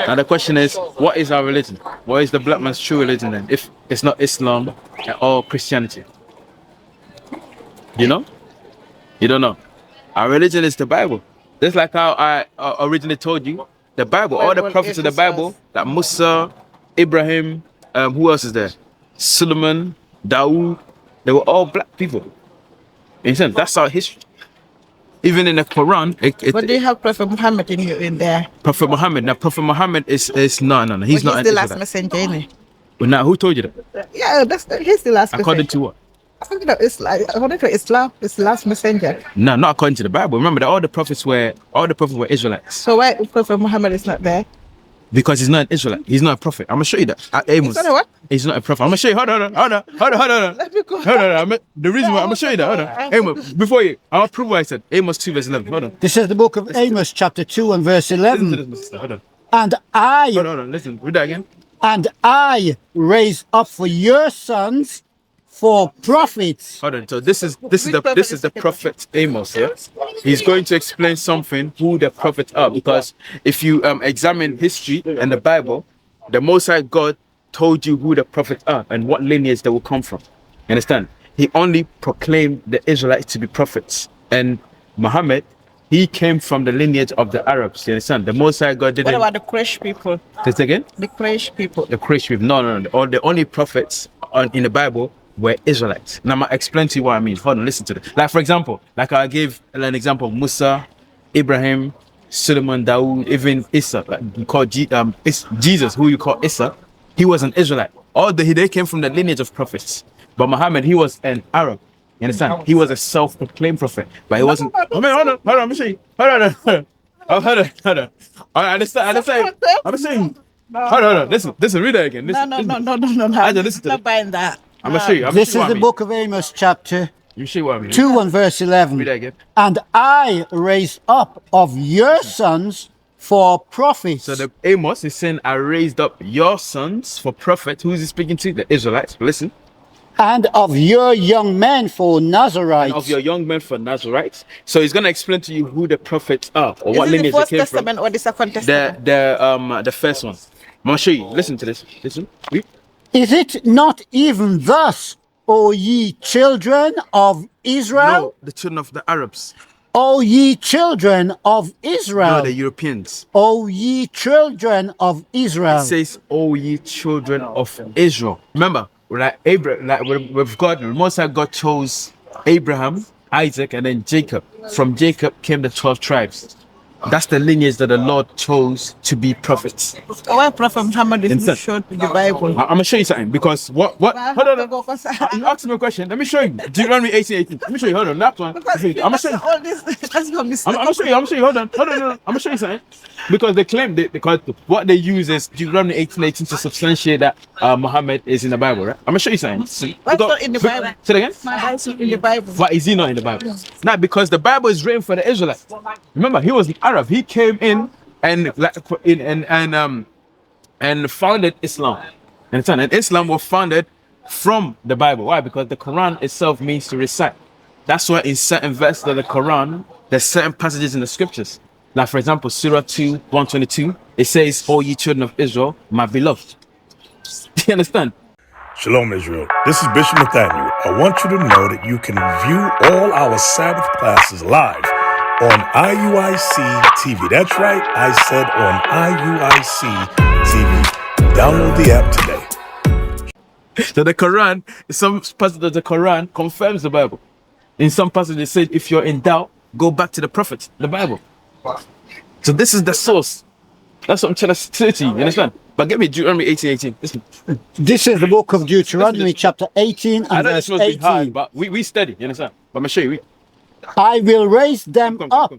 Now the question is, what is our religion? What is the black man's true religion then? If it's not Islam or Christianity, you know? You don't know. Our religion is the Bible. Just like how I originally told you, the Bible, all the prophets of the Bible, like Musa, Abraham, who else is there? Solomon, Dawood, they were all black people. In sense, that's our history. Even in the Quran, but do you have Prophet Muhammad in there? Prophet Muhammad. Now, Prophet Muhammad is no. He's not. He's the last messenger, isn't he? Well, now, who told you that? Yeah, he's the last. According to what? According to Islam, it's the last messenger. No, not according to the Bible. Remember that all the prophets were Israelites. So why Prophet Muhammad is not there? Because he's not an Israelite. He's not a prophet. I'm gonna show you that. He's not a what? He's not a prophet. I'm gonna show you. Hold on. Let me go. Hold on. The reason why I'm gonna show you that. Hold on. Amos, before you, I'll prove what I said. Amos 2 verse 11. Hold on. This is the book of Amos, chapter 2 and verse 11. Listen to this, sister. Hold on. And I, Hold on. Listen. Read that again. and I raise up for your sons for prophets. Hold on. So this is the prophet Amos. Yeah, he's going to explain something who the prophets are, because if you examine history and the Bible, the Most High God told you who the prophets are and what lineage they will come from. You understand? He only proclaimed the Israelites to be prophets, and Muhammad, he came from the lineage of the Arabs. You understand? The Most High God didn't. What about the Quraysh people? Say it again? The Quraysh people. The Quraysh people. No. The only prophets in the Bible were Israelites. Now I'm gonna explain to you what I mean. Hold on, listen to this. Like for example, like I gave an example of Musa, Abraham, Solomon, Dawood, even Isa. Like you call Jesus, who you call Isa, he was an Israelite. They came from the lineage of prophets. But Muhammad, he was an Arab. You understand? He was a self-proclaimed prophet, but he wasn't. I mean, hold on, let me show you. Hold on. I understand. I'm saying. Hold on. Listen. Read that again. No. I'm not buying that. gonna show you. This is the book of Amos, chapter You see what I mean? 2 and verse 11. Read that again. And I raise up of your sons for prophets. So the Amos is saying, I raised up your sons for prophets. Who is he speaking to? The Israelites. Listen. And of your young men for Nazarites. And of your young men for Nazarites. So he's going to explain to you who the prophets are, or what Is it lineage the they First came Testament from. or the Second Testament? The first one. I'm going to show you. Listen to this. Listen. Read. Is it not even thus, O ye children of Israel? No, the children of the Arabs. O ye children of Israel. No, the Europeans. O ye children of Israel. It says, O ye children of Israel. Remember, like Abraham, like with God, the Most High God chose Abraham, Isaac, and then Jacob. From Jacob came the 12 tribes. That's the lineage that the Lord chose to be prophets. Why Prophet Muhammad is not shown in the Bible? I'm gonna show you something, because what? Hold on. You asked me a question. Let me show you. Deuteronomy 18:18. Let me show you. Hold on. That one. I'm gonna show you. All this, that's from this. I'm gonna show you. Hold on. I'm gonna show you something. Because they claim because what they use is Deuteronomy 18:18 to substantiate that Muhammad is in the Bible, right? I'm gonna show you something. What's not in the Bible? Say it again. What's not in the Bible? Why is he not in the Bible? Not because the Bible is written for the Israelites. Remember, he was an Arab. He came in and founded Islam. And Islam was founded from the Bible. Why? Because the Quran itself means to recite. That's why in certain verses of the Quran, there's certain passages in the scriptures. Like for example, Surah 2, 122, it says, O ye children of Israel, my beloved. Do you understand? Shalom, Israel. This is Bishop Nathaniel. I want you to know that you can view all our Sabbath classes live on IUIC TV. That's right, I said on IUIC TV. Download the app today. So the Quran, some passages of the Quran confirms the Bible. In some passages it said, if you're in doubt, go back to the prophets, the Bible. So this is the source. That's what I'm trying to say to you, you understand? But get me Deuteronomy 18:18. Listen. This is the book of Deuteronomy, chapter 18 I and know verse this must be hard, 18. but we study, you understand? But I'm gonna show you. I will raise them Come. up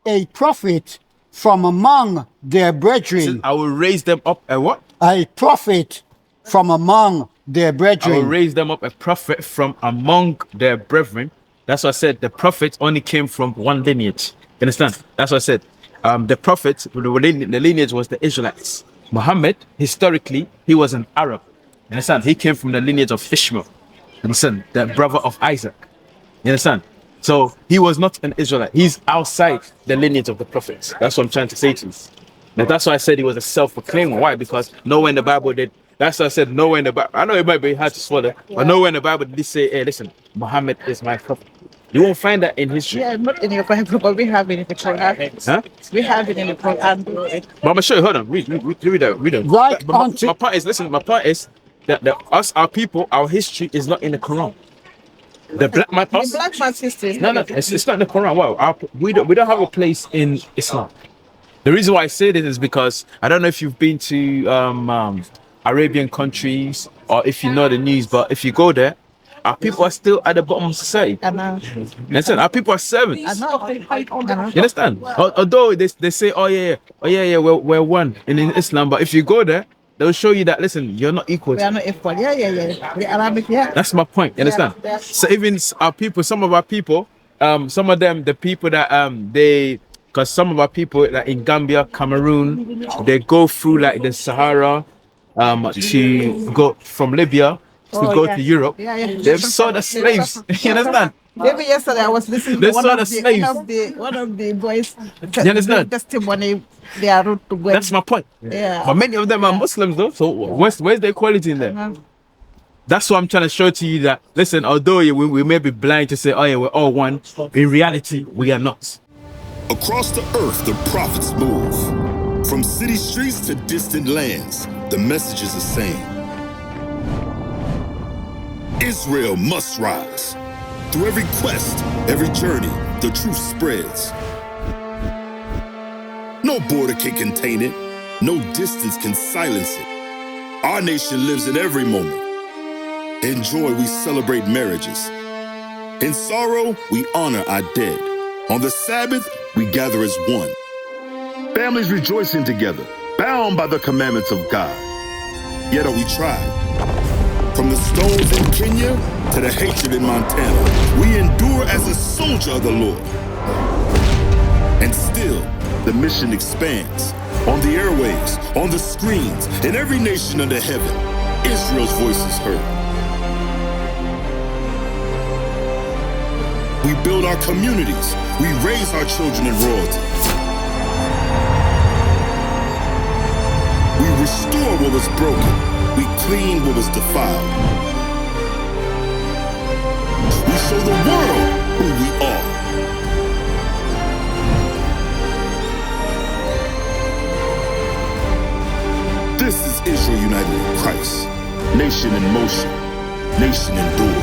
a prophet from among their brethren. I will raise them up a what? A prophet from among their I will brethren. raise them up a prophet from among their brethren. That's what I said. The prophets only came from one lineage. You understand? That's what I said. The prophets, the lineage was the Israelites. Muhammad, historically, he was an Arab. You understand? He came from the lineage of Ishmael. You understand? The brother of Isaac. You understand? So he was not an Israelite. He's outside the lineage of the prophets. That's what I'm trying to say to you. Now, that's why I said he was a self-proclaimed one. Why? Because nowhere in the Bible did. That's why I said nowhere in the Bible. I know it might be hard to swallow, but nowhere in the Bible did he say, "Hey, listen, Muhammad is my prophet." You won't find that in history. Yeah, not in your Bible, but we have it in the Quran. Huh? We have it in the Quran. But I'm gonna show you. Hold on. Read that. Right But my onto point is, listen. My point is that us, our people, our history is not in the Quran. The black man, The us. black man's history. No, it's not in the Quran. Wow, we don't have a place in Islam. The reason why I say this is because I don't know if you've been to Arabian countries or if you know the news, but if you go there, our people are still at the bottom of society. I know. Listen, our people are servants. I know. You understand? Although they say, oh yeah, we're one in Islam, but if you go there, they'll show you that, listen, you're not equal. We are not equal. Yeah. The Arabic, yeah. That's my point. You understand? Yeah. So even our people, some of our people, some of them, the people that because some of our people like in Gambia, Cameroon, they go through like the Sahara to go from Libya to go to Europe. Yeah. They've sold as slaves. You understand? Maybe yesterday I was listening They to saw the slaves. one of the boys You understand? testimony. They are rude to go. That's my point. Yeah. But many of them are Muslims though. So where's the equality in there? That's what I'm trying to show to you that, listen, although we may be blind to say, oh yeah, we're all one, in reality, we are not. Across the earth, the prophets move. From city streets to distant lands, the message is the same. Israel must rise. Through every quest, every journey, the truth spreads. No border can contain it. No distance can silence it. Our nation lives in every moment. In joy, we celebrate marriages. In sorrow, we honor our dead. On the Sabbath, we gather as one. Families rejoicing together, bound by the commandments of God. Yet are we tried. From the stones in Kenya to the hatred in Montana, we endure as a soldier of the Lord. And still, the mission expands. On the airwaves, on the screens, in every nation under heaven, Israel's voice is heard. We build our communities. We raise our children in royalty. We restore what was broken. We clean what was defiled. We show the world who we are. This is Israel united in Christ. Nation in motion. Nation enduring.